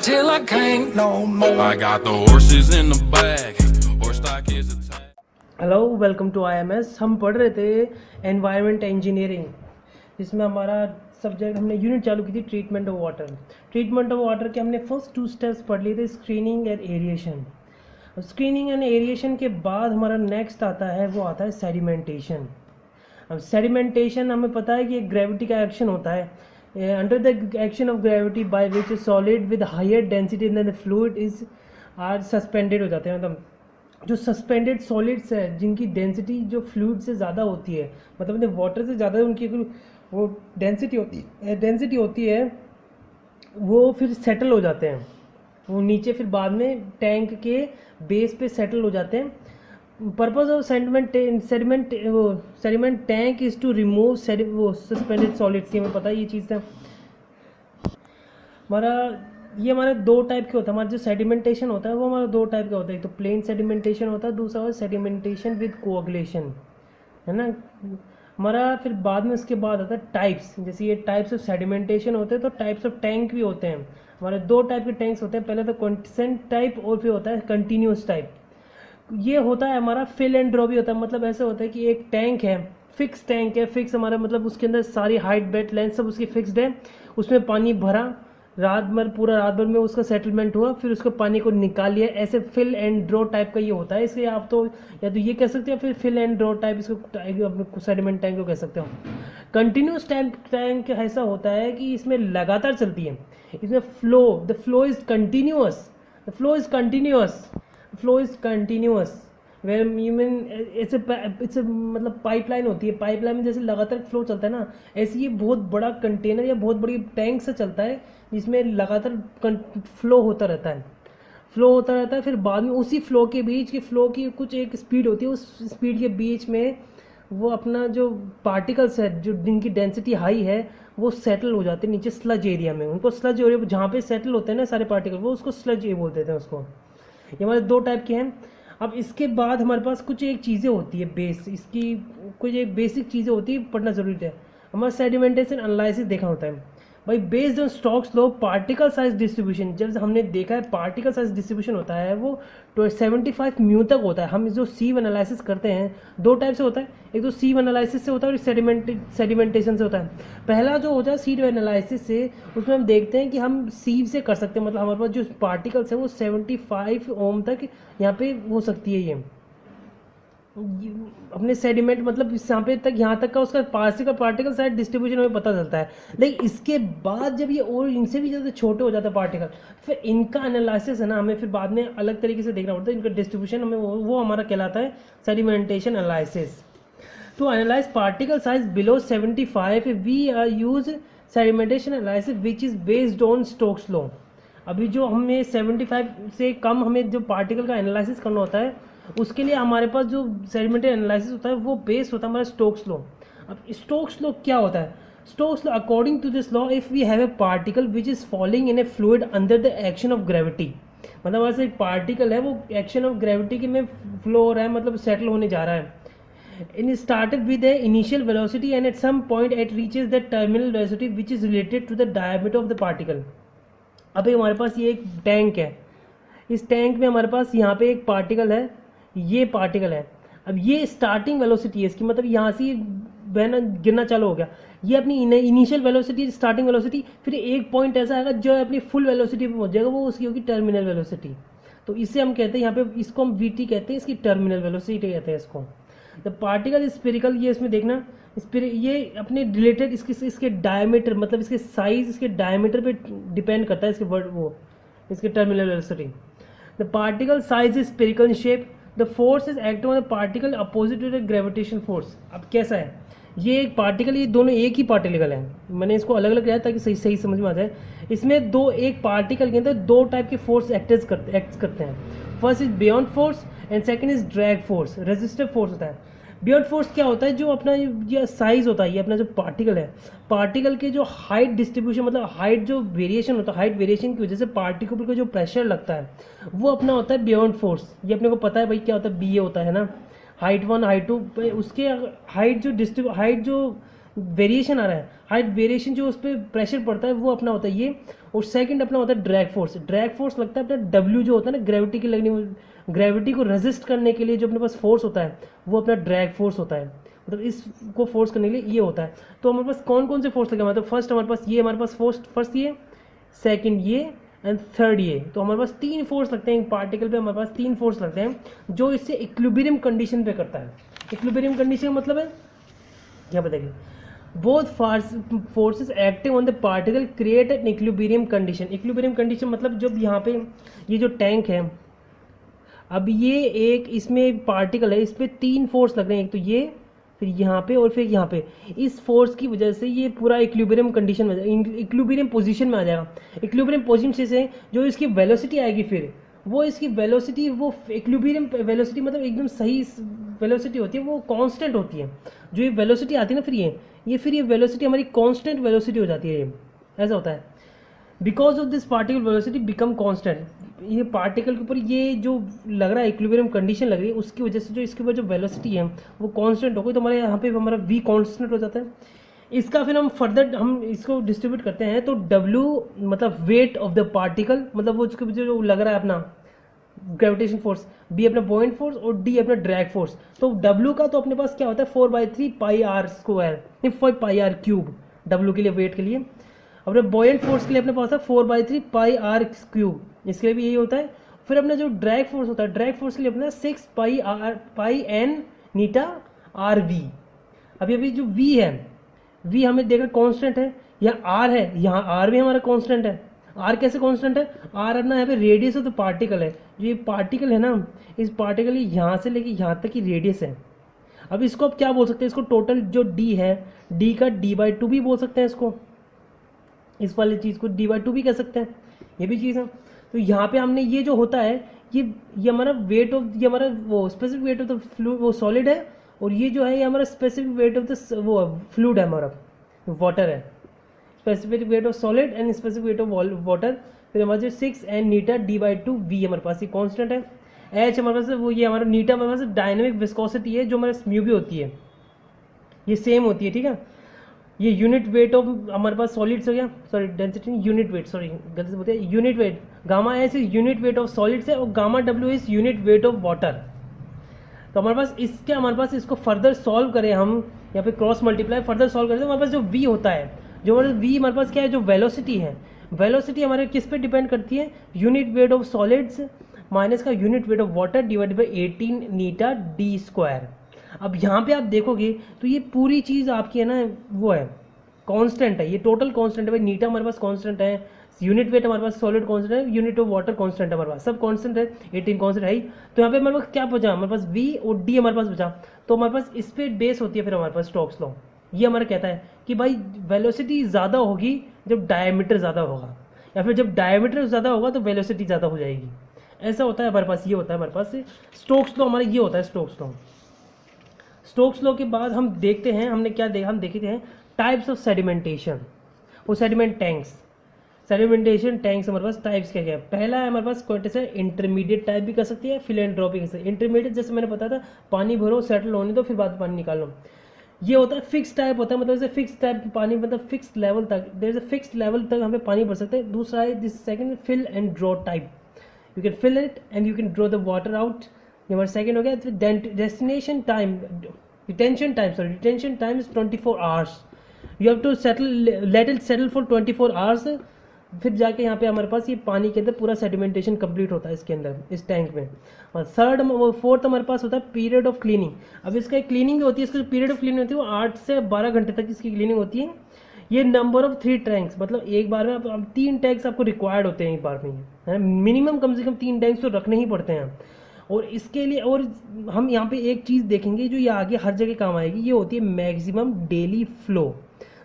till I can't no more. I got the horses in the back, horse stock is attached. Hello welcome to IMS। हम पढ़ रहे थे environment engineering, जिसमें हमारा subject हमने unit चालू की थी treatment of water. Treatment of water के हमने फर्स्ट 2 स्टेप्स पढ़ लिए थे, screening and aeration. Screening and aeration के बाद हमारा नेक्स्ट आता है, वो आता है सेडिमेंटेशन। अब सेडिमेंटेशन हमें पता है कि एक ग्रेविटी का एक्शन होता है, under the action of gravity by which solid with higher density than the fluid is are suspended हो जाते हैं। मतलब जो सस्पेंडेड सॉलिड्स है जिनकी डेंसिटी जो फ्लूइड से ज़्यादा होती है, मतलब वाटर से ज़्यादा उनकी वो डेंसिटी होती है वो फिर सेटल हो जाते हैं, वो नीचे फिर बाद में टैंक के बेस पे सेटल हो जाते हैं। Purpose of sediment tank is to remove वो सस्पेंडेड सॉलिड्स। हमें पता है ये चीज़ है। हमारे 2 टाइप के होता है। हमारा जो सेडिमेंटेशन होता है वो हमारा 2 टाइप का होता है। एक तो प्लेन सेडिमेंटेशन होता है, दूसरा है सेडिमेंटेशन विद कोअगुलेशन, है ना। हमारा फिर बाद में उसके बाद आता है टाइप्स। जैसे ये टाइप्स ऑफ सेडिमेंटेशन होते हैं तो टाइप्स ऑफ टैंक भी होते हैं। हमारे 2 टाइप के टैंक्स होते हैं, पहले तो कॉन्स्टेंट टाइप और फिर होता है कंटिन्यूस टाइप। ये होता है हमारा फिल एंड ड्रॉ भी होता है। मतलब ऐसा होता है कि एक टैंक है, फिक्स टैंक है, फिक्स हमारा मतलब उसके अंदर सारी हाइट बेट लेंथ सब उसकी फिक्स्ड है, उसमें पानी भरा, पूरा रात भर में उसका सेटलमेंट हुआ, फिर उसको पानी को निकाल लिया। ऐसे फिल एंड ड्रॉ टाइप का ये होता है। इसलिए आप तो या तो ये कह सकते हो फिर फिल एंड ड्रॉ टाइप इसको सेडिमेंट टैंक को कह सकते हो। कंटिन्यूस टैंक ऐसा होता है कि इसमें लगातार चलती है, इसमें the flow is continuous where you mean it's मतलब पाइपलाइन होती है। पाइपलाइन में जैसे लगातार फ्लो चलता है ना, ऐसे ये बहुत बड़ा कंटेनर या बहुत बड़ी टैंक से चलता है जिसमें लगातार फ्लो होता रहता है। फिर बाद में उसी फ्लो की कुछ एक स्पीड होती है, उस स्पीड के बीच में वो अपना जो पार्टिकल्स है जो जिनकी डेंसिटी हाई है वो सेटल हो जाते हैं नीचे स्लज एरिया में। उनको स्लज एरिया जहाँ पे सेटल होते हैं ना सारे पार्टिकल, वो उसको स्लज एरिया बोल देते हैं उसको। ये हमारे 2 टाइप के हैं। अब इसके बाद हमारे पास कुछ एक चीज़ें होती है बेस, इसकी कुछ एक बेसिक चीज़ें होती है, पढ़ना जरूरी है। हमारा सेडिमेंटेशन एनालिसिस देखना होता है भाई, based on Stokes law particle size distribution. जब हमने देखा है पार्टिकल साइज डिस्ट्रीब्यूशन होता है वो 75 म्यू तक होता है। हम जो सीव एनालिसिस करते हैं 2 टाइप से होता है, एक तो सीव एनालिसिस से होता है और सेडिमेंटेशन से होता है। पहला जो होता है सीव एनालिसिस से, उसमें हम देखते हैं कि हम सीव से कर सकते हैं, मतलब हमारे पास जो पार्टिकल्स है वो 75 ओम तक यहाँ पे हो सकती है। ये अपने सेडिमेंट मतलब यहाँ तक का उसका पार्टिकल साइज डिस्ट्रीब्यूशन हमें पता चलता है। लेकिन इसके बाद जब ये और इनसे भी ज़्यादा छोटे हो जाते हैं पार्टिकल, फिर इनका एनालिसिस है ना हमें फिर बाद में अलग तरीके से देखना पड़ता है। इनका डिस्ट्रीब्यूशन हमें वो हमारा कहलाता है sedimentation analysis. To analyze particle size below 75 we are use sedimentation analysis which is based on Stokes law. अभी जो हमें 75 से कम हमें जो पार्टिकल का एनालिसिस करना होता है उसके लिए हमारे पास जो सेडिमेंटेशन एनालिसिस होता है वो बेस होता है हमारा स्टोक्स लॉ। अब स्टोक्स लॉ क्या होता है? Stokes law, according to this law, if we have a particle which is falling in a fluid under the action of gravity, मतलब हमारे पास एक पार्टिकल है वो एक्शन ऑफ ग्रेविटी के में फ्लो हो रहा है, मतलब सेटल होने जा रहा है। In started with a initial velocity and at some point it reaches the terminal velocity which is related to the diameter of the particle. अभी हमारे पास ये एक टैंक है, इस टैंक में हमारे पास यहाँ पे एक पार्टिकल है, ये पार्टिकल है। अब ये स्टार्टिंग वेलोसिटी है इसकी, मतलब यहाँ से बहना गिरना चालू हो गया, ये अपनी इनिशियल वेलोसिटी, स्टार्टिंग वेलोसिटी। फिर एक पॉइंट ऐसा आएगा जो अपनी फुल वेलोसिटी पे पहुंच जाएगा, वो उसकी होगी टर्मिनल वेलोसिटी। तो इससे हम कहते हैं यहाँ पे, इसको हम वीटी कहते हैं, इसकी टर्मिनल वेलोसिटी कहते हैं इसको। द पार्टिकल स्फेरिकल, ये इसमें देखना ये अपने रिलेटेड इसके डायमीटर, मतलब इसके साइज इसके डायमीटर पे डिपेंड करता है, इसके terminal velocity. The particle size is spherical in shape, the force is acting on the particle opposite to the gravitation force. अब कैसा है ये एक पार्टिकल, ये दोनों एक ही पार्टिकल है, मैंने इसको अलग अलग किया ताकि सही समझ में आ जाए। इसमें एक पार्टिकल के अंदर 2 टाइप के फोर्स एक्ट करते हैं। First is beyond force and second is drag force, resistive force होता है। बियॉन्ड फोर्स क्या होता है? जो अपना ये साइज होता है, ये अपना जो पार्टिकल है, पार्टिकल के जो हाइट डिस्ट्रीब्यूशन, मतलब हाइट जो वेरिएशन होता है, हाइट वेरिएशन की वजह से पार्टिकल को जो प्रेशर लगता है वो अपना होता है बियॉन्ड फोर्स। ये अपने को पता है भाई क्या होता है, बी ए होता है ना, हाइट 1 हाइट 2। उसके हाइट जो वेरिएशन आ रहा है, हाइट वेरिएशन जो उस पर प्रेशर पड़ता है वो अपना होता है ये। और सेकंड अपना होता है ड्रैग फोर्स। ड्रैग फोर्स लगता है अपना डब्ल्यू जो होता है ना, ग्रेविटी की लगने, ग्रेविटी को रेजिस्ट करने के लिए जो अपने पास फोर्स होता है वो अपना ड्रैग फोर्स होता है, मतलब इसको फोर्स करने के लिए ये होता है। तो हमारे पास कौन कौन से फोर्स लगे, मतलब फर्स्ट हमारे पास ये, हमारे पास फर्स्ट ये, सेकंड ये एंड थर्ड ये। तो हमारे पास 3 फोर्स लगते हैं पार्टिकल पे, हमारे पास 3 फोर्स लगते हैं जो इससे इक्विलिब्रियम कंडीशन पे करता है। इक्विलिब्रियम कंडीशन का मतलब है क्या बताइए, both forces acting on the particle create an equilibrium condition. Equilibrium condition मतलब जब यहाँ पे ये जो टैंक है, अब ये एक इसमें पार्टिकल है, इस पर 3 फोर्स लग रहे हैं, एक तो ये, फिर यहाँ पे और फिर यहाँ पे। इस फोर्स की वजह से ये पूरा इक्विलिब्रियम कंडीशन में, इक्विलिब्रियम पोजीशन में आ जाएगा। इक्विलिब्रियम पोजीशन से जो इसकी वेलोसिटी आएगी, फिर वो इसकी वेलोसिटी, वो इक्विलिब्रियम वेलोसिटी मतलब एकदम सही वेलोसिटी होती है, वो कांस्टेंट होती है। जो ये वेलोसिटी आती है ना, फिर ये वेलोसिटी हमारी कांस्टेंट वेलोसिटी हो जाती है। ये ऐसा होता है, because of this particle velocity become constant. ये पार्टिकल के ऊपर ये जो लग रहा है इक्विलिब्रियम कंडीशन लग रही है, उसकी वजह से जो इसके ऊपर जो वेलोसिटी है वो कांस्टेंट हो गई, तो हमारे यहाँ पे हमारा v कांस्टेंट हो जाता है। इसका फिर हम फर्दर हम इसको डिस्ट्रीब्यूट करते हैं, तो w मतलब वेट ऑफ द पार्टिकल, मतलब वो उसके पीछे जो लग रहा है अपना ग्रेविटेशन फोर्स, b अपना बॉइंट फोर्स और d अपना ड्रैग फोर्स। तो w का तो अपने पास क्या होता है 4/3 पाई आर स्क्वायर, नहीं पाई आर क्यूब, w के लिए वेट के लिए। अपने बॉयंट फोर्स के लिए अपने पास है 4/3 पाई आर क्यूब, इसके लिए भी यही होता है। फिर अपना जो ड्रैग फोर्स होता है, ड्रैग फोर्स के लिए अपना 6 पाई एन नीटा आर वी। अभी जो v है, v हमें देखकर कांस्टेंट है, यहाँ r है, यहाँ r भी हमारा कांस्टेंट है। r कैसे कांस्टेंट है, r अपना यहाँ पे रेडियस ऑफ द पार्टिकल है। जो ये पार्टिकल है ना, इस पार्टिकल यहाँ से लेके यहाँ तक की रेडियस है। अब इसको आप क्या बोल सकते हैं, इसको टोटल जो d है, d का d/2 भी बोल सकते हैं इसको, इस वाली चीज़ को d/2 भी कह सकते हैं, ये भी चीज़ है। तो यहाँ पे हमने ये जो होता है, ये हमारा वेट ऑफ, ये हमारा वो specific weight of the fluid, वो सॉलिड है, और ये जो है ये हमारा स्पेसिफिक वेट ऑफ द वो फ्लूइड है, हमारा वाटर है। Specific weight of solid and specific weight of water. फिर हमारे जो 6 एन नीटा d/2 v हमारे पास ये कॉन्स्टेंट है। एच हमारे पास वो, ये हमारा नीटा हमारे पास डायनेमिक विस्कोसिटी है, जो हमारे म्यू भी होती है, ये सेम होती है, ठीक है। ये यूनिट वेट ऑफ हमारे पास सॉलिड्स हो गया, sorry density unit weight, sorry गलती से बोलते हैं unit weight. Gamma S is unit weight of solids है, और gamma W is unit weight of water. तो हमारे पास इसके, हमारे पास इसको फर्दर सॉल्व करें हम, यहाँ पे क्रॉस मल्टीप्लाई फर्दर सॉल्व करें, तो हमारे पास जो v होता है, जो हमारे v हमारे पास क्या है, जो वेलोसिटी है, वेलोसिटी हमारे किस पे डिपेंड करती है, unit weight of solids minus का unit weight of water divided by 18 Neeta d square. अब यहाँ पे आप देखोगे तो ये पूरी चीज़ आपकी है ना, वो है कांस्टेंट है, ये टोटल कांस्टेंट है भाई। नीटा हमारे पास कांस्टेंट है, यूनिट वेट हमारे पास सॉलिड कांस्टेंट है, यूनिट ऑफ वाटर कांस्टेंट है, हमारे पास सब कांस्टेंट है, 18 कांस्टेंट है ही। तो यहाँ पे हमारे पास क्या बचा, हमारे पास v और d हमारे पास बचा। तो हमारे पास इस पे बेस होती है फिर हमारे पास स्टोक्स लॉ। ये हमारा कहता है कि भाई वेलोसिटी ज़्यादा होगी जब डायमीटर ज़्यादा होगा, या फिर जब डायमीटर ज़्यादा होगा तो वेलोसिटी ज़्यादा हो जाएगी। ऐसा होता है हमारे पास, ये होता है हमारे पास स्टोक्स लॉ, हमारा ये होता है स्टोक्स लॉ। स्टोक्स लॉ के बाद हम देखते हैं, हमने क्या देखा, हम देखे हैं टाइप्स ऑफ सेडिमेंटेशन और सेडिमेंट टैंक्स। सेडिमेंटेशन टैंक्स हमारे पास टाइप्स क्या क्या है। पहला है हमारे पास क्वांटिस है, इंटरमीडिएट टाइप भी कर सकती है, फिलेंट्रोपिक से। इंटरमीडिएट जैसे मैंने बताया था, पानी भरो सेटल होने दो फिर बाद में पानी निकालो। ये होता है फिक्स टाइप होता है, मतलब जैसे फिक्स टाइप पानी, मतलब फिक्स लेवल तक, there is a fix level तक हमें पानी भर सकते हैं। दूसरा है this second fill and draw type, you can fill it and you can draw the water out. ये हमारा सेकंड हो गया। Destination time, detention time, sorry detention time is 24 hours, you have to settle, let it settle for 24 hours. फिर जाके यहाँ पे हमारे पास ये पानी के अंदर पूरा सेडिमेंटेशन कंप्लीट होता है इसके अंदर, इस टैंक में। और फोर्थ हमारे पास होता है पीरियड ऑफ क्लीनिंग। अब इसका एक क्लीनिंग भी होती है, इसका जो पीरियड ऑफ क्लीनिंग होती है वो 8 से 12 घंटे तक इसकी क्लीनिंग होती है। ये नंबर ऑफ 3 टैंक्स, मतलब एक बार में आप 3 टैंक्स आपको रिक्वायर्ड होते हैं एक बार में, है मिनिमम कम से कम 3 टैंक्स तो रखने ही पड़ते हैं। और इसके लिए और हम यहाँ पे एक चीज़ देखेंगे जो ये आगे हर जगह काम आएगी, ये होती है मैक्सिमम डेली फ्लो।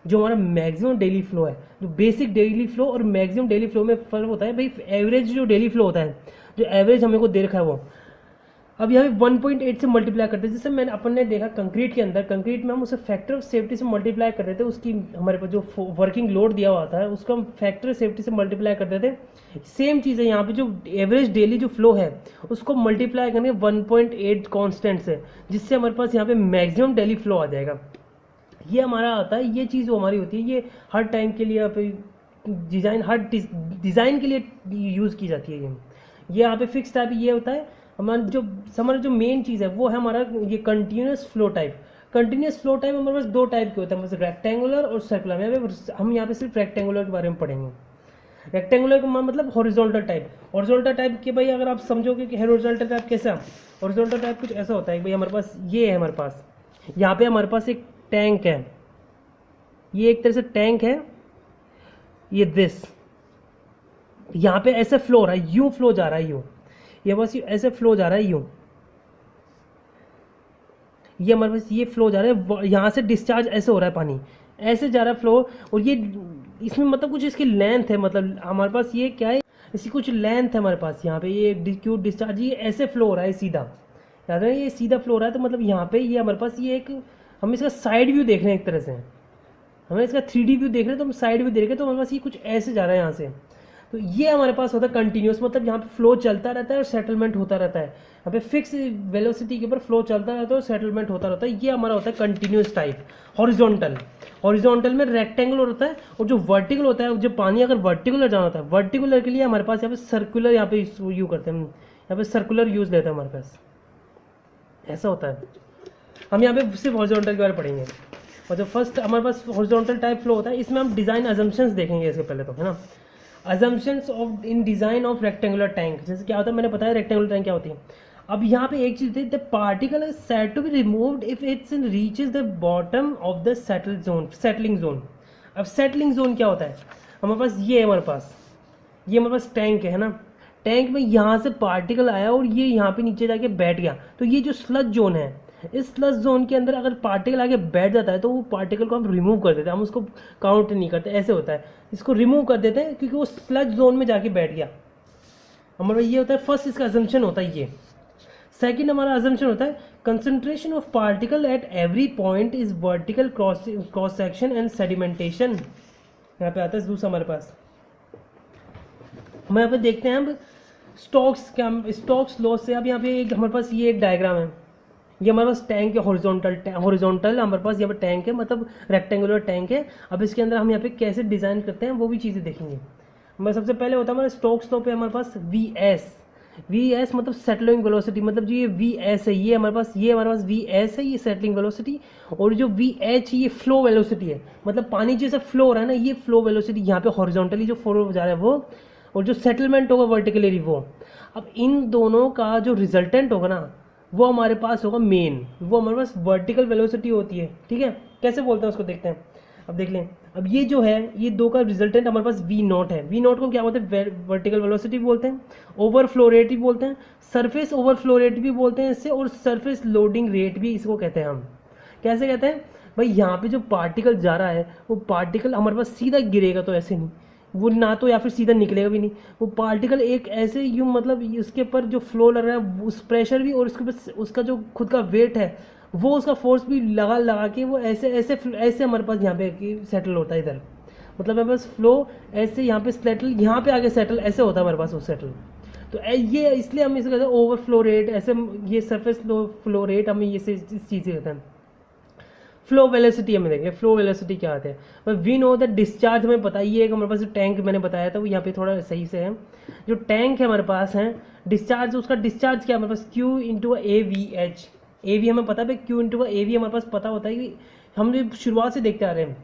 जो हमारा मैक्सिमम डेली फ्लो है, जो बेसिक डेली फ्लो और मैक्सिमम डेली फ्लो में फ़र्क होता है भाई। एवरेज जो डेली फ्लो होता है, जो एवरेज हमें को दे रखा है वो, अब यहाँ पे 1.8 से मल्टीप्लाई करते हैं। जैसे मैंने अपन ने देखा कंक्रीट के अंदर, कंक्रीट में हम उसे फैक्टर ऑफ सेफ्टी से मल्टीप्लाई कर देते थे, उसकी हमारे पास जो वर्किंग लोड दिया हुआ था उसको हम फैक्टर ऑफ सेफ्टी से मल्टीप्लाई कर देते थे। सेम चीज़ है यहाँ पे, जो एवरेज डेली जो फ्लो है उसको मल्टीप्लाई करेंगे 1.8 कॉन्स्टेंट से, जिससे हमारे पास यहाँ पे मैक्सिमम डेली फ्लो आ जाएगा। ये हमारा आता है, ये चीज़ जो हमारी होती है ये हर टाइम के लिए यहाँ पे डिज़ाइन, हर डिज़ाइन के लिए यूज़ की जाती है। ये यहाँ पे फिक्स टाइप ये होता है। हमारा जो मेन चीज़ है वो है हमारा ये continuous flow type. Continuous flow type हमारे पास दो टाइप के होते हैं, मतलब रेक्टेंगुलर और सर्कुलर। हम यहाँ पे सिर्फ रेक्टेंगुलर के बारे में पढ़ेंगे। रेक्टेंगुलर का मतलब हॉरिजॉन्टल टाइप। हॉरिजॉन्टल टाइप के भाई अगर आप समझोगे कि हॉरिजॉन्टल टाइप कैसा, हॉरिजॉन्टल टाइप कुछ ऐसा होता है भाई हमारे पास ये है, हमारे पास यहाँ पे हमारे पास एक टैंक है, ये एक तरह से टैंक है, ये दिस यहाँ पे ऐसे फ्लो हो रहा है, यूं फ्लो जा रहा है, यूं ये बस ऐसे फ्लो जा रहा है, यूं ये हमारे पास ये फ्लो जा रहा है, यहाँ से डिस्चार्ज ऐसे हो रहा है, पानी ऐसे जा रहा है फ्लो। और ये इसमें मतलब कुछ इसकी लेंथ है, मतलब हमारे पास ये क्या है, इसकी कुछ लेंथ है हमारे पास। यहाँ पे ये क्यू डिस्चार्ज ये ऐसे फ्लो हो रहा है सीधा, याद है ये सीधा फ्लो हो रहा है। तो मतलब यहाँ पे ये हमारे पास ये एक, हम इसका साइड व्यू देख रहे हैं एक तरह से, हमें इसका 3D व्यू देख रहे हैं, तो हम साइड व्यू देख रहे हैं, तो हमारे पास ये कुछ ऐसे जा रहा है यहाँ से। तो ये हमारे पास होता है कंटिन्यूस, मतलब यहाँ पे फ्लो चलता रहता है और सेटलमेंट होता रहता है। यहाँ पे फिक्स वेलोसिटी के ऊपर फ्लो चलता रहता है और सेटलमेंट होता रहता है। ये हमारा होता है कंटिन्यूस टाइप। हॉरिजॉन्टल, हॉरिजॉन्टल में रेक्टेंगुलर होता है, और जो वर्टिकल होता है, जो पानी अगर वर्टिकुलर जाना होता है, वर्टिकुलर के लिए हमारे पास यहाँ पे सर्कुलर यहाँ पे यूज करते हैं, यहाँ पे सर्कुलर यूज लेते हैं हमारे पास, ऐसा होता है। हम यहाँ पे सिर्फ हॉरिजॉन्टल के बारे में पढ़ेंगे। और जो फर्स्ट हमारे पास हॉरिजॉन्टल टाइप फ्लो होता है, इसमें हम डिजाइन अजम्पशंस देखेंगे इसके पहले, तो है ना, assumptions of in design of rectangular tank. जैसे क्या होता है, मैंने बताया रेक्टेंगुलर टैंक क्या होती है। अब यहाँ पे एक चीज, the particle is said to be removed if it's in reaches the bottom of the settle zone, settling zone. अब सेटलिंग जोन क्या होता है, हमारे पास ये है, हमारे पास ये हमारे पास टैंक है ना, टैंक में यहाँ से पार्टिकल आया और ये यहाँ पे नीचे जाके बैठ गया। तो ये जो स्लज जोन है, इस स्लज जोन के अंदर अगर पार्टिकल आके बैठ जाता है तो वो पार्टिकल को हम रिमूव कर देते हैं, हम उसको काउंट नहीं करते, ऐसे होता है, इसको रिमूव कर देते हैं क्योंकि वो स्लज जोन में जाके बैठ गया। हमारा ये होता है फर्स्ट, इसका अजम्पशन होता है ये। सेकंड हमारा अजम्पशन होता है concentration of particle at every point is vertical cross section and sedimentation. यहाँ पे आता है दूसरा हमारे पास, हम यहाँ पे देखते हैं अब स्टोक्स क्या, स्टोक्स लॉ से। अब यहाँ पे एक हमारे पास ये एक डायग्राम है, ये हमारे पास टैंक है, हॉरिजॉन्टल हमारे पास यहाँ पे टैंक है, मतलब रेक्टेंगुलर टैंक है। अब इसके अंदर हम यहाँ पे कैसे डिजाइन करते हैं वो भी चीज़ें देखेंगे। हमारे सबसे पहले होता है हमारे स्टोक्स लॉ पे हमारे पास वी एस मतलब सेटलिंग वेलोसिटी, मतलब जो ये वी एस है, ये हमारे पास वी एस है, ये सेटलिंग वेलोसिटी। और जो वी एच ये फ्लो वेलोसिटी है, मतलब पानी जैसे फ्लो हो रहा है ना, ये फ्लो वेलोसिटी यहाँ पे हॉरिजॉन्टली जो फ्लो जा रहा है वो, और जो सेटलमेंट होगा वर्टिकली वो। अब इन दोनों का जो रिजल्टेंट होगा ना, वो हमारे पास होगा मेन, वो हमारे पास वर्टिकल वेलोसिटी होती है। ठीक है, कैसे बोलते हैं उसको देखते हैं। अब देख लें, अब ये जो है, ये दो का रिजल्टेंट हमारे पास वी नॉट है। वी नॉट को क्या बोलते हैं, वर्टिकल वेलोसिटी बोलते हैं, ओवरफ्लो रेट भी बोलते हैं, सरफेस ओवरफ्लो रेट भी बोलते हैं इससे, और सरफेस लोडिंग रेट भी इसको कहते हैं हम। कैसे कहते हैं भाई, यहाँ पे जो पार्टिकल जा रहा है वो पार्टिकल हमारे पास सीधा गिरेगा तो ऐसे नहीं, वो ना तो या फिर सीधा निकलेगा भी नहीं, वो पार्टिकल एक ऐसे यूं, मतलब उसके ऊपर जो फ्लो लग रहा है उस प्रेशर भी, और उसके ऊपर उसका जो खुद का वेट है वो, उसका फोर्स भी लगा लगा के वो ऐसे ऐसे ऐसे हमारे पास यहाँ पे सेटल होता है इधर। मतलब हमारे पास फ्लो ऐसे यहाँ पे सेटल, यहाँ पे आगे सेटल, ऐसे होता है हमारे पास वो सेटल। तो ये इसलिए हम इसे कहते हैं ओवर फ्लो रेट, ऐसे ये सरफेस फ्लो रेट हम ये इस चीज़ से कहते हैं। फ्लो वेलोसिटी हमें देखें, फ्लो वेलोसिटी क्या आते हैं। वी नो द डिस्चार्ज हमें पता ही है कि हमारे पास जो टैंक मैंने बताया था वो यहाँ पे थोड़ा सही से है। जो टैंक है हमारे पास है, डिस्चार्ज, उसका डिस्चार्ज क्या हमारे पास Q into A V H. A V हमें पता है, क्यू इंटू ए वी हमारे पास पता होता है कि हम शुरुआत से देखते आ रहे हैं,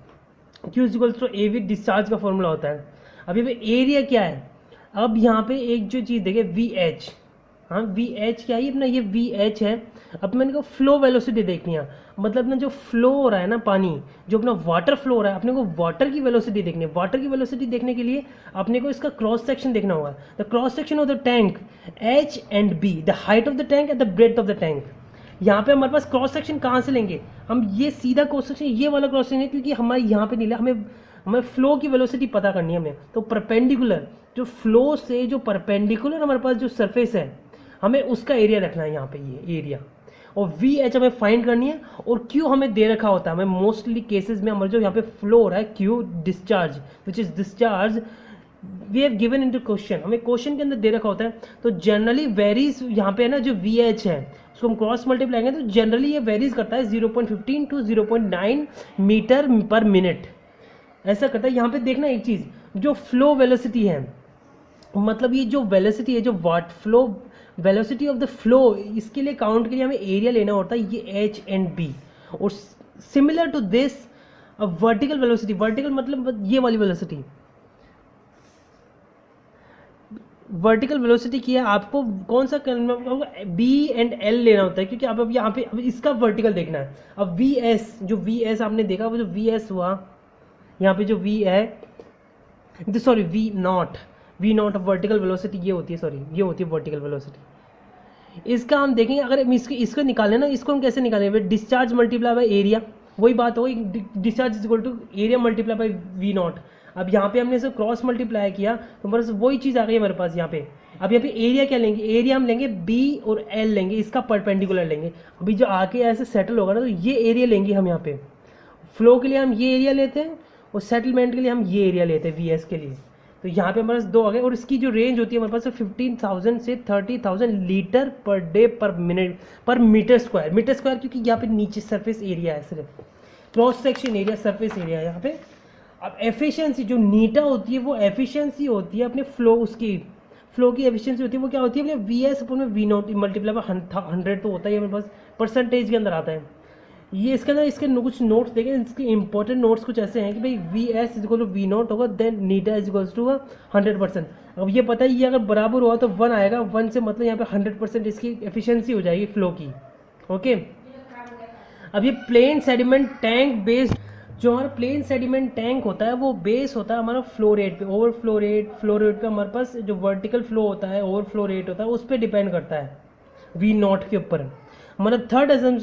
Q is equals to A V discharge का फॉर्मूला होता है। अभी एरिया क्या है, अब यहाँ पे एक जो चीज़ देखे वी एच, हाँ वी एच क्या है अपना, ये वी एच है। अब मैंने को फ्लो वेलोसिटी देखनी है, मतलब ना जो फ्लो हो रहा है ना पानी, जो अपना वाटर फ्लो हो रहा है, अपने को वाटर की वेलोसिटी देखनी है। वाटर की वेलोसिटी देखने के लिए अपने को इसका क्रॉस सेक्शन देखना होगा, the cross section of the tank H and B, the height of the tank and the breadth of the tank. यहाँ पे हमारे पास क्रॉस सेक्शन कहाँ से लेंगे हम, ये सीधा क्रॉस सेक्शन, ये वाला क्रॉस सेक्शन है, क्योंकि हमारे यहाँ पे नहीं लिया, हमें फ्लो की वेलोसिटी पता करनी है हमें। तो परपेंडिकुलर, जो फ्लो से जो परपेंडिकुलर हमारे पास जो सरफेस है, हमें उसका एरिया रखना है यहाँ पे, ये एरिया। और वी एच हमें फाइंड करनी है, और क्यू हमें दे रखा होता है। हमें मोस्टली केसेस में हमारे जो यहाँ पे फ्लो हो रहा है Q discharge, which is discharge we have given in to question, हमें क्वेश्चन के अंदर दे रखा होता है। तो जनरली वेरीज यहाँ पे है ना, जो वी एच है उसको हम क्रॉस मल्टीप्लाई करेंगे तो जनरली ये वेरीज करता है 0.15 टू 0.9 मीटर पर मिनट, ऐसा करता है। यहाँ पे देखना एक चीज़, जो फ्लो वेलोसिटी है, मतलब ये जो वेलोसिटी है, जो what flow velocity of the flow, इसके लिए काउंट के लिए हमें एरिया लेना होता है, ये एच एंड बी। और similar to this vertical velocity, vertical मतलब ये वाली वेलोसिटी, वर्टिकल वेलोसिटी की है, आपको कौन सा करना होगा, बी एंड एल लेना होता है, क्योंकि आप अब यहाँ पे अब इसका वर्टिकल देखना है। अब वी एस, जो वी एस आपने देखा, वो जो वी एस हुआ यहाँ पे, जो वी है, sorry V naught of vertical velocity ये होती है, सॉरी ये होती है वर्टिकल वेलोसिटी। इसका हम देखेंगे, अगर हम इसको निकालें ना, इसको हम कैसे निकालेंगे, डिस्चार्ज मल्टीप्लाई बाय एरिया, वही बात होगी, discharge is equal to area multiply by V naught. अब यहाँ पे हमने इसे क्रॉस मल्टीप्लाई किया तो हमारे पास वही चीज़ आ गई हमारे पास यहाँ पे। अब यहाँ पे एरिया क्या लेंगे, एरिया हम लेंगे बी और एल लेंगे, इसका परपेंडिकुलर लेंगे। अभी जो आके ऐसे सेटल होगा ना, तो ये एरिया लेंगे हम यहाँ पे, फ्लो के लिए हम ये एरिया लेते हैं और सेटलमेंट के लिए हम ये एरिया लेते हैं वी एस के लिए। तो यहाँ पे हमारे पास दो आ गए, और इसकी जो रेंज होती है हमारे पास 15,000 से 30,000 लीटर पर डे पर मिनट पर मीटर स्क्वायर, मीटर स्क्वायर, क्योंकि यहाँ पे नीचे सरफेस एरिया है, सिर्फ cross section area surface area है यहाँ पे। अब एफिशिएंसी जो नीटा होती है, वो एफिशिएंसी होती है अपने फ्लो, उसकी फ्लो की एफिशिएंसी होती है, वो क्या होती है अपने वी एस अपन में वी नॉट मल्टीप्लाई बाय 100 तो होता है हमारे पास, परसेंटेज के अंदर आता है ये। इसके अंदर इसके कुछ नोट्स देखें, इसके इंपॉर्टेंट नोट्स कुछ ऐसे हैं कि भाई V S is equal to V not होगा, then eta is equal to 100%। अब ये पता है, ये अगर बराबर हुआ तो 1 आएगा, 1 से मतलब यहाँ पे 100% इसकी एफिशिएंसी हो जाएगी फ्लो की। ओके, अब ये प्लेन सेडिमेंट टैंक बेस्ड, जो हमारा प्लेन सेडिमेंट टैंक होता है वो बेस होता है हमारा फ्लो रेट पे, ओवरफ्लो रेट पे हमारे पास जो वर्टिकल फ्लो होता है, ओवरफ्लो रेट होता है, उस पर डिपेंड करता है वी नॉट के ऊपर। हमारा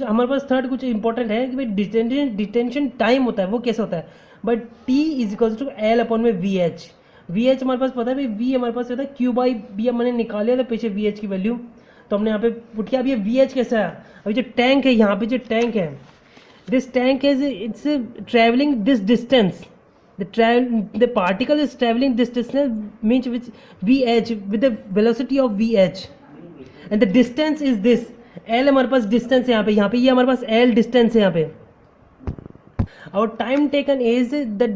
हमारे पास थर्ड कुछ इंपॉर्टेंट है कि भाई डिटेंशन टाइम होता है, वो कैसे होता है, but T is equal to L upon में वी एच। वी एच हमारे पास पता है भाई, वी हमारे पास होता है क्यू बाई बी, हमने निकाले था पीछे वी एच की वैल्यू, तो हमने यहाँ पे पुट किया। अब ये वी एच कैसा है, अभी जो टैंक है, यहाँ पे जो टैंक है, this tank is it's traveling this distance, the particle is traveling this distance, means which vh with the velocity of vh, and the distance is this l, हमारे पास डिस्टेंस है यहाँ पे ये हमारे पास l डिस्टेंस है यहाँ पे। और time taken is the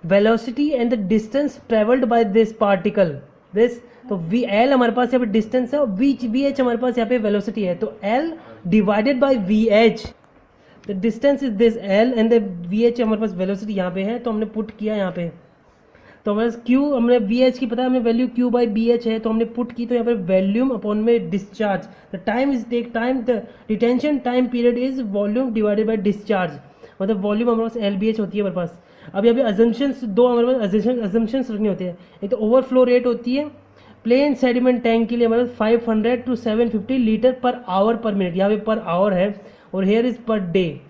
velocity and the distance travelled by this particle, this, तो वी एल हमारे पास यहाँ पे डिस्टेंस है और वी एच हमारे पास यहाँ पे वेलोसिटी है, तो l divided by V H, the distance is this L and the we H हमारे पास वेलोसिटी यहाँ पे है, तो हमने पुट किया यहाँ पे, तो हमारे पास क्यू, हमने वी एच की पता है हमें value Q by B H है, तो हमने पुट की, तो यहाँ पे वॉल्यूम अपॉन में discharge, the time is take time, the detention time period is volume divided by discharge, मतलब वॉल्यूम हमारे पास एल बी एच होती है हमारे पास। अब यहाँ पे अजम्पशंस दो हमारे पास अजम्पशंस रखनी होती है, एक तो ओवरफ्लो रेट होती है प्लेन सेडिमेंट टैंक के लिए हमारे पास 500 to 750 litre per hour per minute, यहाँ पे पर आवर है, और हेयर इज पर डे,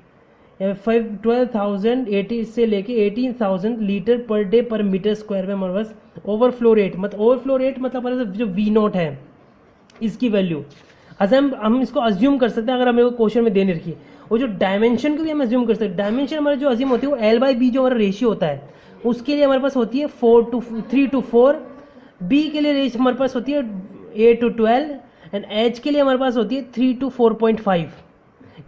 12,080 से लेके 18,000 लीटर पर डे पर मीटर स्क्वायर में हमारे पास ओवरफ्लो रेट, मतलब ओवरफ्लो रेट मतलब हमारे पास जो वी नॉट है इसकी वैल्यू हम इसको अज्यूम कर सकते हैं, अगर हमें क्वेश्चन में देने रखी। और जो डायमेंशन को भी हम अज्यूम कर सकते हैं, डायमेंशन हमारे जो अज्यूम होती है वो एल बाई बी जो हमारा रेशियो होता है, उसके लिए हमारे पास होती है 3 to 4, बी के लिए रेशियो हमारे पास होती है 8 to 12, एंड एच के लिए हमारे पास होती है 3 to 4.5।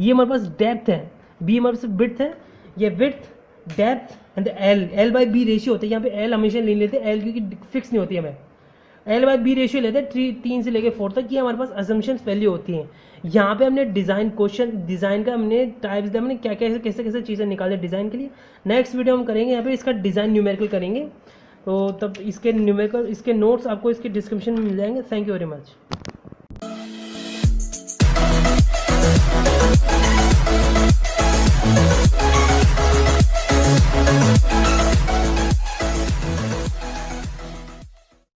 ये हमारे पास डेप्थ है, बी हमारे पास विड्थ है, ये width depth and L by B ratio होता है। यहाँ पे एल हमेशा नहीं लेते, एल क्योंकि फिक्स नहीं होती है, हमें एल बाई बी रेशियो लेते हैं 3 से लेके 4 तक, ये हमारे पास असम्पशंस वैल्यू होती हैं। यहाँ पे हमने डिज़ाइन डिज़ाइन का हमने टाइप्स दिया, हमने क्या क्या कैसे चीज़ें निकाले डिज़ाइन के लिए। नेक्स्ट वीडियो हम करेंगे यहाँ पे इसका डिज़ाइन न्यूमेरिकल करेंगे, तो तब इसके न्यूमेरिकल इसके नोट्स आपको इसके डिस्क्रिप्शन में मिल जाएंगे। Thank you very much.